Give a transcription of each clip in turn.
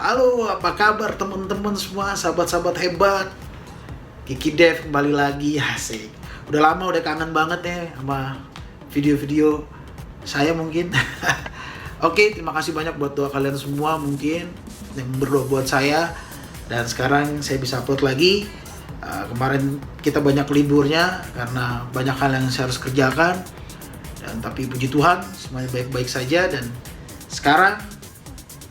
Halo, apa kabar teman-teman semua, sahabat-sahabat hebat? Kiki Dev kembali lagi, asik. Udah lama, udah kangen banget ya sama video-video saya mungkin. Oke, terima kasih banyak buat doa kalian semua mungkin yang berdoa buat saya. Dan sekarang saya bisa upload lagi. Kemarin kita banyak liburnya karena banyak hal yang saya harus kerjakan. Dan tapi puji Tuhan, semuanya baik-baik saja. Dan sekarang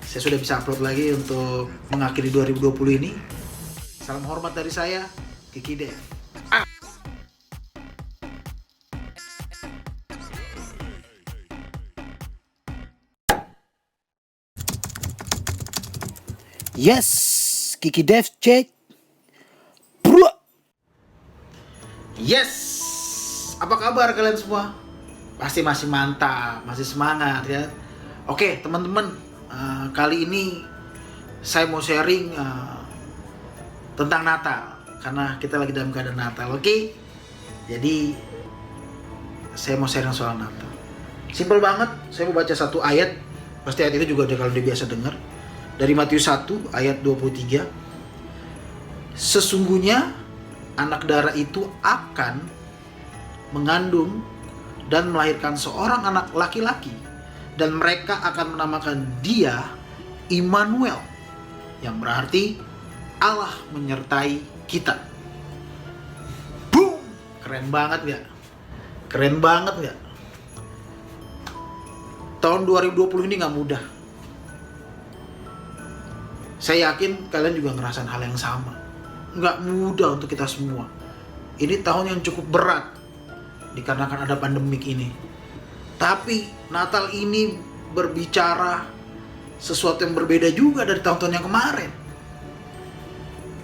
saya sudah bisa upload lagi untuk mengakhiri 2020 ini. Salam hormat dari saya, Kiki Dev. Yes, Kiki Dev cek. Bro. Yes, apa kabar kalian semua? Pasti masih mantap, masih semangat ya. Oke teman-teman, kali ini saya mau sharing tentang Natal karena kita lagi dalam keadaan Natal. Oke, jadi saya mau sharing soal Natal. Simpel banget, saya mau baca satu ayat. Pasti ayat itu juga kalau udah biasa dengar. Dari Matius 1 ayat 23. Sesungguhnya anak darah itu akan mengandung dan melahirkan seorang anak laki-laki, dan mereka akan menamakan dia Immanuel, yang berarti Allah menyertai kita. Boom! Keren banget gak? Keren banget gak? Tahun 2020 ini gak mudah. Saya yakin kalian juga ngerasain hal yang sama. Gak mudah untuk kita semua. Ini tahun yang cukup berat dikarenakan ada pandemik ini. Tapi Natal ini berbicara sesuatu yang berbeda juga dari tahun-tahun yang kemarin.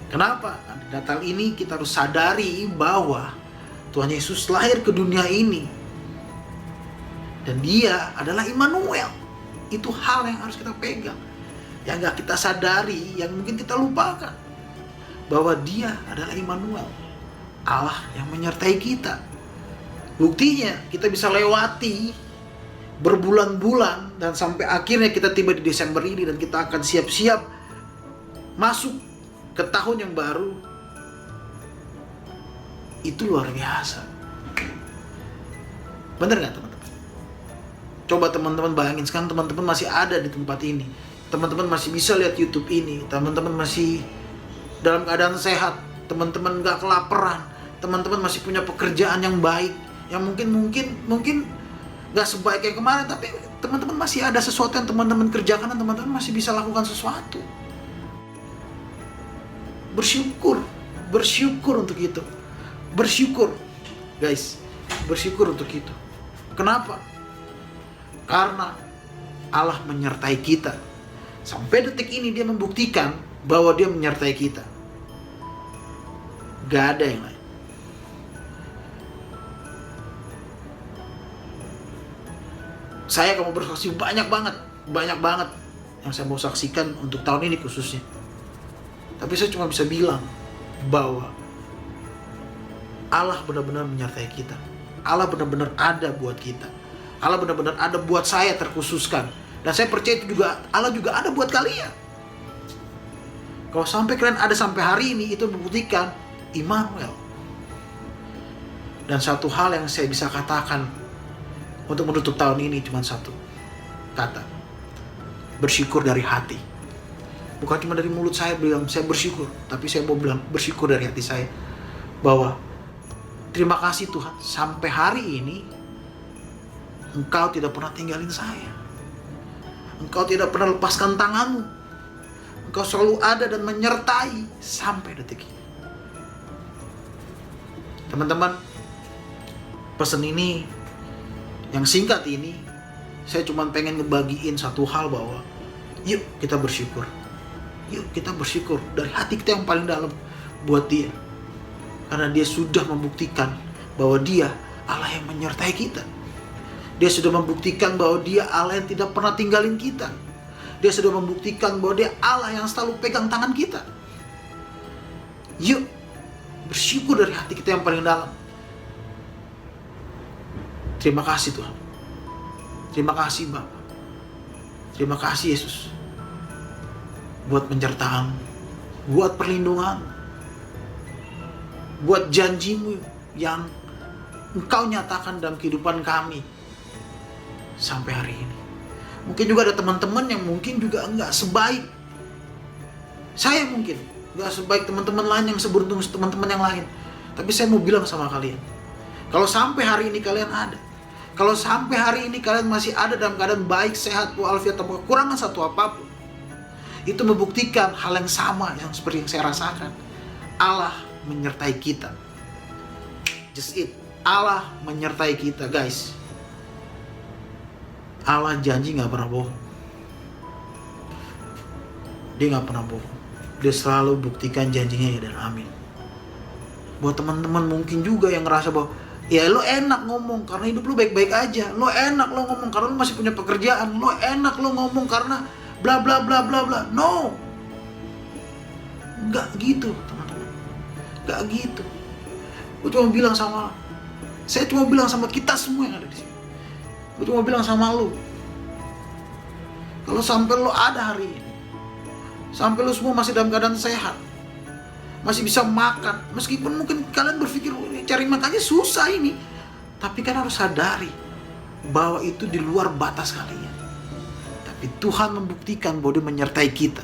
Kenapa? Natal ini kita harus sadari bahwa Tuhan Yesus lahir ke dunia ini. Dan dia adalah Immanuel. Itu hal yang harus kita pegang. Yang gak kita sadari, yang mungkin kita lupakan. Bahwa dia adalah Immanuel. Allah yang menyertai kita. Buktinya kita bisa lewati berbulan-bulan dan sampai akhirnya kita tiba di Desember ini dan kita akan siap-siap masuk ke tahun yang baru. Itu luar biasa. Bener gak teman-teman? Coba teman-teman bayangin sekarang teman-teman masih ada di tempat ini. Teman-teman masih bisa lihat YouTube ini. Teman-teman masih dalam keadaan sehat. Teman-teman gak kelaparan. Teman-teman masih punya pekerjaan yang baik. Yang mungkin gak sebaik yang kemarin, tapi teman-teman masih ada sesuatu yang teman-teman kerjakan dan teman-teman masih bisa lakukan sesuatu. Bersyukur untuk itu. Bersyukur, guys, bersyukur untuk itu. Kenapa? Karena Allah menyertai kita. Sampai detik ini dia membuktikan bahwa dia menyertai kita. Gak ada yang lain. Saya akan bersaksi banyak banget yang saya mau saksikan untuk tahun ini khususnya. Tapi saya cuma bisa bilang bahwa Allah benar-benar menyertai kita. Allah benar-benar ada buat kita. Allah benar-benar ada buat saya terkhususkan. Dan saya percaya itu juga Allah juga ada buat kalian. Kalau sampai kalian ada sampai hari ini, itu membuktikan Immanuel. Dan satu hal yang saya bisa katakan untuk menutup tahun ini cuma satu kata. Bersyukur dari hati. Bukan cuma dari mulut saya bilang saya bersyukur, tapi saya mau bilang bersyukur dari hati saya. Bahwa terima kasih Tuhan, sampai hari ini Engkau tidak pernah tinggalin saya. Engkau tidak pernah lepaskan tanganmu. Engkau selalu ada dan menyertai sampai detik ini. Teman-teman, pesan ini yang singkat ini, saya cuma pengen ngebagiin satu hal bahwa yuk kita bersyukur. Yuk kita bersyukur dari hati kita yang paling dalam buat dia. Karena dia sudah membuktikan bahwa dia Allah yang menyertai kita. Dia sudah membuktikan bahwa dia Allah yang tidak pernah tinggalin kita. Dia sudah membuktikan bahwa dia Allah yang selalu pegang tangan kita. Yuk bersyukur dari hati kita yang paling dalam. Terima kasih Tuhan. Terima kasih Bapak. Terima kasih Yesus. buat penyertaan, buat perlindungan, buat janjimu yang Engkau nyatakan dalam kehidupan kami sampai hari ini. Mungkin juga ada teman-teman yang mungkin juga enggak sebaik saya, mungkin enggak sebaik teman-teman lain yang seberuntung teman-teman yang lain. Tapi saya mau bilang sama kalian, kalau sampai hari ini kalian ada, kalau sampai hari ini kalian masih ada dalam keadaan baik, sehat, walafiat, tanpa kekurangan satu apapun, itu membuktikan hal yang sama yang seperti yang saya rasakan. Allah menyertai kita. Just it. Allah menyertai kita, guys. Allah janji gak pernah bohong. Dia gak pernah bohong. Dia selalu buktikan janjinya ya dan amin. Buat teman-teman mungkin juga yang ngerasa bahwa ya lo enak ngomong karena hidup lo baik-baik aja, lo enak lo ngomong karena lo masih punya pekerjaan, lo enak lo ngomong karena bla bla bla bla bla. No, nggak gitu teman-teman, nggak gitu. Saya cuma bilang sama kita semua yang ada di sini. Gue cuma bilang sama lo, kalau sampai lo ada hari ini, sampai lo semua masih dalam keadaan sehat, masih bisa makan, meskipun mungkin kalian berpikir cari makannya susah ini, tapi kan harus sadari bahwa itu di luar batas kalian. Tapi Tuhan membuktikan bahwa Dia menyertai kita.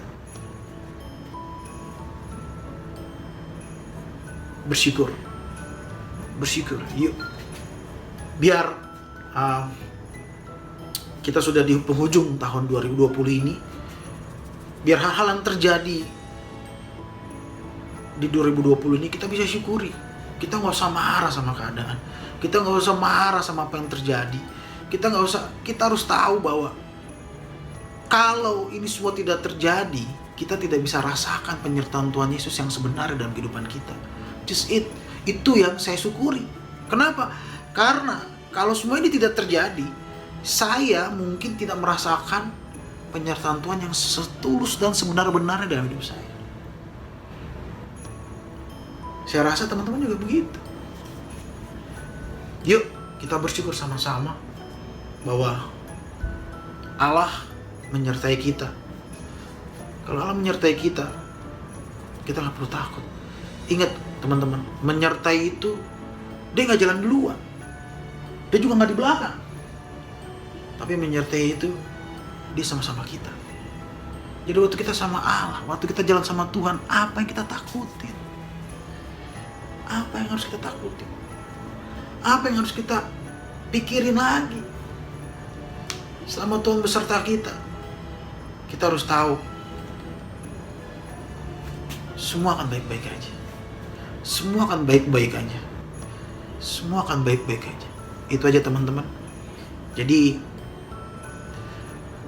Bersyukur, yuk. Biar kita sudah di penghujung tahun 2020 ini, biar hal-hal yang terjadi di 2020 ini kita bisa syukuri. Kita nggak usah marah sama keadaan, kita nggak usah marah sama apa yang terjadi, kita harus tahu bahwa kalau ini semua tidak terjadi, kita tidak bisa rasakan penyertaan Tuhan Yesus yang sebenarnya dalam kehidupan kita. Just it. Itu yang saya syukuri. Kenapa? Karena kalau semua ini tidak terjadi, saya mungkin tidak merasakan penyertaan Tuhan yang setulus dan sebenar-benarnya dalam hidup saya. Saya rasa teman-teman juga begitu. Yuk, kita bersyukur sama-sama bahwa Allah menyertai kita. Kalau Allah menyertai kita, kita gak perlu takut. Ingat teman-teman, menyertai itu Dia gak jalan duluan, Dia juga gak di belakang. Tapi menyertai itu Dia sama-sama kita. Jadi waktu kita sama Allah, waktu kita jalan sama Tuhan, apa yang kita takutin? Apa yang harus kita takutin? Apa yang harus kita pikirin lagi? Selama Tuhan beserta kita, kita harus tahu semua akan baik-baik aja. Semua akan baik-baik aja. Semua akan baik-baik aja. Itu aja teman-teman. Jadi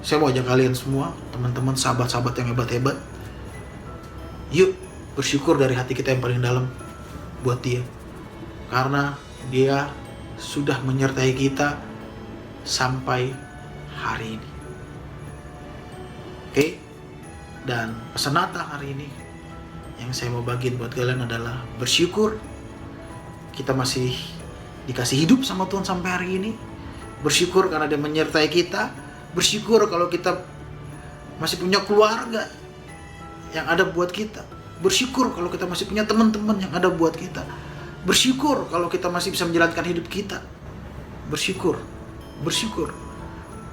saya mau ajak kalian semua, teman-teman, sahabat-sahabat yang hebat-hebat, yuk bersyukur dari hati kita yang paling dalam buat Dia. Karena Dia sudah menyertai kita sampai hari ini. Oke? Dan pesan Natal hari ini yang saya mau bagiin buat kalian adalah bersyukur kita masih dikasih hidup sama Tuhan sampai hari ini. Bersyukur karena Dia menyertai kita. Bersyukur kalau kita masih punya keluarga yang ada buat kita. Bersyukur kalau kita masih punya teman-teman yang ada buat kita. Bersyukur kalau kita masih bisa menjalankan hidup kita. Bersyukur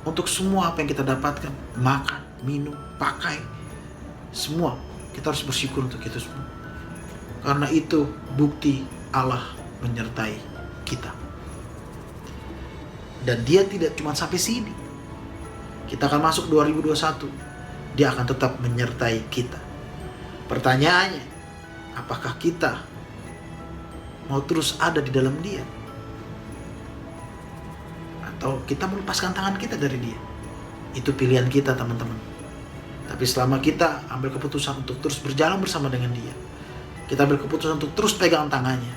untuk semua apa yang kita dapatkan. Makan, minum, pakai, semua. Kita harus bersyukur untuk itu semua. Karena itu bukti Allah menyertai kita. Dan Dia tidak cuma sampai sini. Kita akan masuk 2021. Dia akan tetap menyertai kita. Pertanyaannya, apakah kita mau terus ada di dalam Dia? Atau kita melepaskan tangan kita dari Dia? Itu pilihan kita teman-teman. Tapi selama kita ambil keputusan untuk terus berjalan bersama dengan Dia, kita ambil keputusan untuk terus pegang tangannya,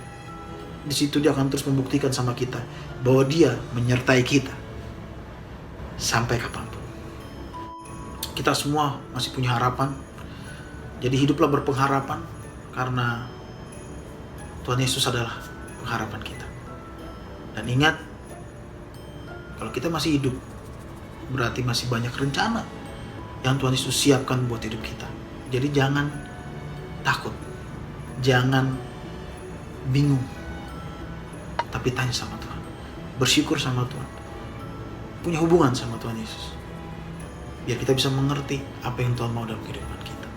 di situ Dia akan terus membuktikan sama kita bahwa Dia menyertai kita sampai kapanpun. Kita semua masih punya harapan. Jadi hiduplah berpengharapan, karena Tuhan Yesus adalah pengharapan kita. Dan ingat, kalau kita masih hidup, berarti masih banyak rencana yang Tuhan Yesus siapkan buat hidup kita. Jadi jangan takut, jangan bingung, tapi tanya sama Tuhan, bersyukur sama Tuhan, punya hubungan sama Tuhan Yesus, biar kita bisa mengerti apa yang Tuhan mau dalam kehidupan kita.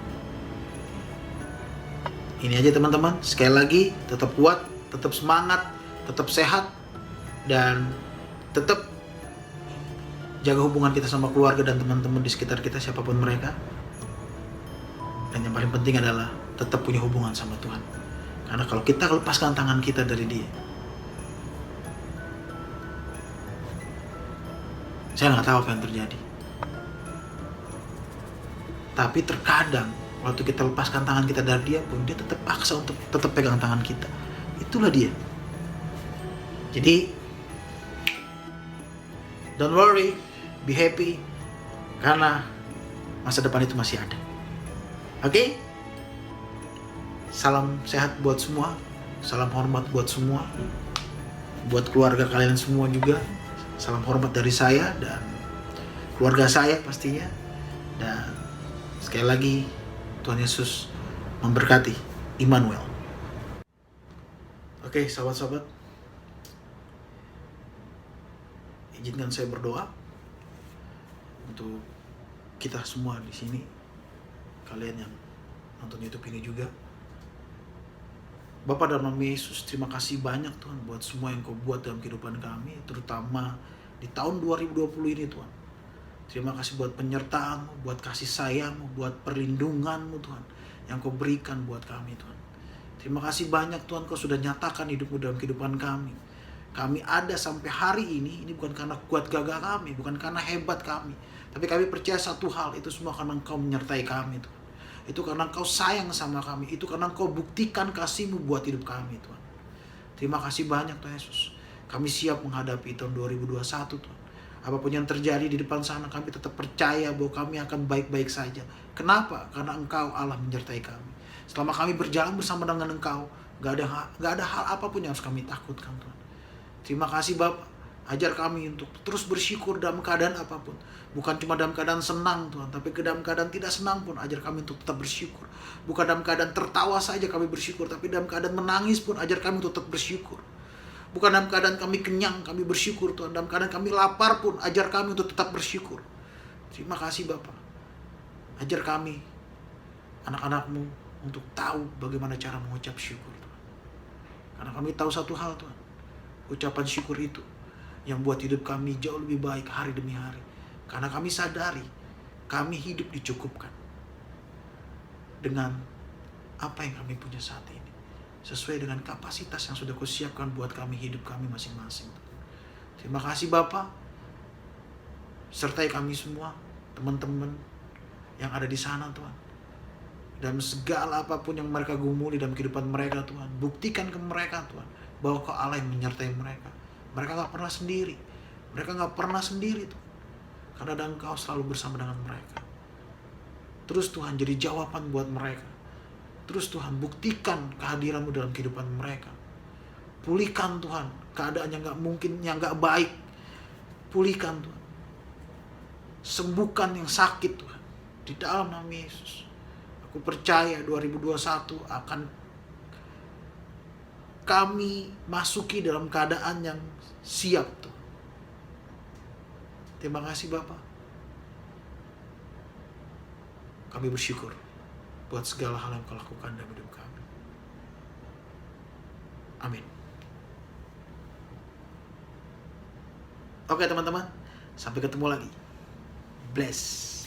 Ini aja teman-teman, sekali lagi tetap kuat, tetap semangat, tetap sehat, dan tetap jaga hubungan kita sama keluarga dan teman-teman di sekitar kita, siapapun mereka. Dan yang paling penting adalah tetap punya hubungan sama Tuhan. Karena kalau kita lepaskan tangan kita dari Dia, saya nggak tahu apa yang terjadi. Tapi terkadang waktu kita lepaskan tangan kita dari Dia pun, Dia tetap paksa untuk tetap pegang tangan kita. Itulah Dia. Jadi don't worry, be happy, karena masa depan itu masih ada. Oke? Salam sehat buat semua, salam hormat buat semua, buat keluarga kalian semua juga. Salam hormat dari saya dan keluarga saya pastinya. Dan sekali lagi, Tuhan Yesus memberkati. Immanuel. Oke, sahabat-sahabat, izinkan saya berdoa untuk kita semua di sini, kalian yang nonton YouTube ini juga. Bapa, dalam nama Yesus, terima kasih banyak Tuhan buat semua yang Kau buat dalam kehidupan kami, terutama di tahun 2020 ini Tuhan. Terima kasih buat penyertaan-Mu, buat kasih sayang-Mu, buat perlindungan-Mu Tuhan, yang Kau berikan buat kami Tuhan. Terima kasih banyak Tuhan, Kau sudah nyatakan hidup-Mu dalam kehidupan kami. Kami ada sampai hari ini bukan karena kuat gagah kami, bukan karena hebat kami, tapi kami percaya satu hal, itu semua karena Engkau menyertai kami Tuhan. Itu karena Engkau sayang sama kami, itu karena Engkau buktikan kasih-Mu buat hidup kami Tuhan. Terima kasih banyak Tuhan Yesus. Kami siap menghadapi tahun 2021 Tuhan. Apapun yang terjadi di depan sana, kami tetap percaya bahwa kami akan baik-baik saja. Kenapa? Karena Engkau Allah menyertai kami. Selama kami berjalan bersama dengan Engkau, gak ada hal apapun yang harus kami takutkan Tuhan. Terima kasih Bapak. Ajar kami untuk terus bersyukur dalam keadaan apapun. Bukan cuma dalam keadaan senang Tuhan, tapi dalam keadaan tidak senang pun ajar kami untuk tetap bersyukur. Bukan dalam keadaan tertawa saja kami bersyukur, tapi dalam keadaan menangis pun ajar kami untuk tetap bersyukur. Bukan dalam keadaan kami kenyang kami bersyukur Tuhan, dalam keadaan kami lapar pun ajar kami untuk tetap bersyukur. Terima kasih Bapak. Ajar kami, anak-anak-Mu, untuk tahu bagaimana cara mengucap syukur Tuhan. Karena kami tahu satu hal Tuhan, ucapan syukur itu yang buat hidup kami jauh lebih baik hari demi hari. Karena kami sadari, kami hidup dicukupkan dengan apa yang kami punya saat ini, sesuai dengan kapasitas yang sudah Kau siapkan buat kami, hidup kami masing-masing. Terima kasih Bapa. Sertai kami semua, teman-teman yang ada di sana Tuhan. Dan segala apapun yang mereka gumuli dalam kehidupan mereka Tuhan, buktikan ke mereka Tuhan, bahwa Kau Allah yang menyertai mereka. Mereka gak pernah sendiri. Mereka gak pernah sendiri Tuhan. Karena Engkau selalu bersama dengan mereka. Terus Tuhan jadi jawaban buat mereka. Terus Tuhan buktikan kehadiran-Mu dalam kehidupan mereka. Pulihkan Tuhan keadaan yang gak mungkin, yang gak baik. Pulihkan Tuhan. Sembuhkan yang sakit Tuhan. Di dalam nama Yesus. Aku percaya 2021 akan kami masuki dalam keadaan yang siap Tuhan. Terima kasih Bapak. Kami bersyukur buat segala hal yang Kau lakukan dalam hidup kami. Amin. Oke teman-teman, sampai ketemu lagi. Bless.